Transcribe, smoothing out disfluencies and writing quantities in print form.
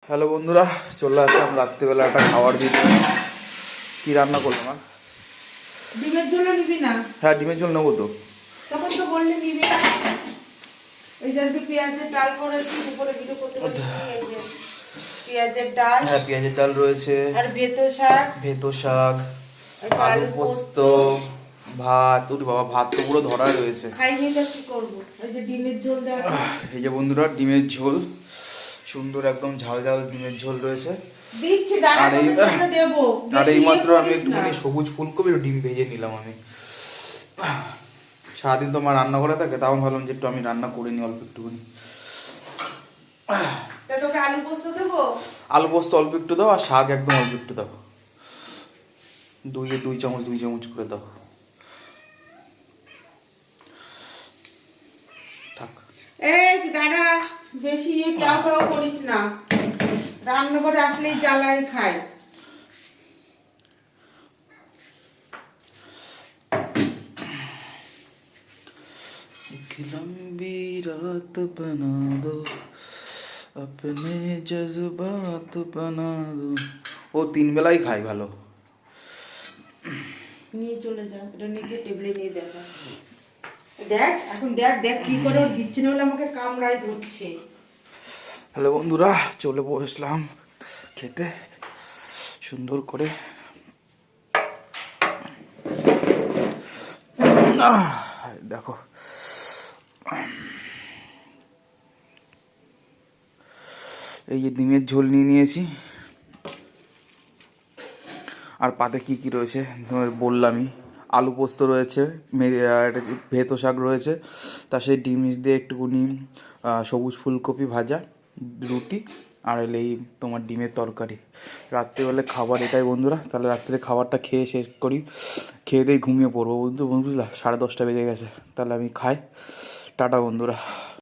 Hello বন্ধুরা, চলে আসলাম রাত্রিবেলা একটা খাবার দিতে। কি রান্না করলাম? আর ডিমের ঝোল নিবি না? হ্যাঁ, ডিমের ঝোল নেবো তো। তখন তো বললে নিবি না। এই যে আজকে পেঁয়াজের ডাল করেছি, উপরে ভিডিও করতে পারিস নি। এই যে পেঁয়াজের ডাল, হ্যাঁ, পেঁয়াজের ডাল রয়েছে, আর ভেতো শাক, ভেতো শাক, একটা আলু আলু পোস্ত, পোস্ত। ভাত। ওরে বাবা, ভাত তো পুরো ধরা রয়েছে। খাইনি তো কি করবো? এই যে ডিমের ঝোল দেখো। এই যে বন্ধুরা, ডিমের ঝোল, সুন্দর একদম ঝাল ঝাল ডিমের ঝোল রয়েছে। দিচ্ছি, দাঁড়া আর এই তোকে জন্য দেবো। আর বেশি এই ইয়ে মাত্র আমি করিস না। একটুখানি সবুজ ফুলকপি আর ডিম ভেজে নিলাম আমি। সারাদিন তো মা রান্না করে থাকে, তাও ভাবলাম যে একটু আমি রান্না করে নিই অল্প একটুখানি। তা তোকে আলু পোস্ত দেবো? আলু পোস্ত অল্প একটু দাও, আর শাক একদম অল্প একটু দাও। দুই চামচ করে দাও। থাক। এই দাঁড়া, বেশি ইয়ে কেউ কেউ করিস না। রান্না করে আসলেই জ্বালাই খাই। लंबी रात बना दो, अपने जज्बात बना दो। ও তিন বেলাই খাই ভালো। নিয়ে চলে যা, এটা নিয়ে গিয়ে টেবিলে নিয়ে দেখা। দেখ এখন, দেখ দেখ কি করে ওর দিচ্ছে না বলে আমাকে কামড়ায় ধরছে। হ্যালো বন্ধুরা, চলে বসলাম খেতে সুন্দর করে। দেখো, এই যে ডিমের ঝোল নিয়ে নিয়েছি, আর পাতে কি কি রয়েছে তোমার বললামই। আলু পোস্ত রয়েছে, একটা ভেতো শাক রয়েছে, তার সাথে ডিম দিয়ে একটুকুনি সবুজ ফুলকপি ভাজা, রুটি, আর হলে এই তোমার ডিমের তরকারি। রাত্রিবেলা খাবার এটাই বন্ধুরা। তাহলে রাত্রে খাবারটা খেয়ে শেষ করি, খেয়ে দিয়ে ঘুমিয়ে পড়বো বুঝলা। 10:30 বেজে গেছে, তাহলে আমি খাই। টাটা বন্ধুরা।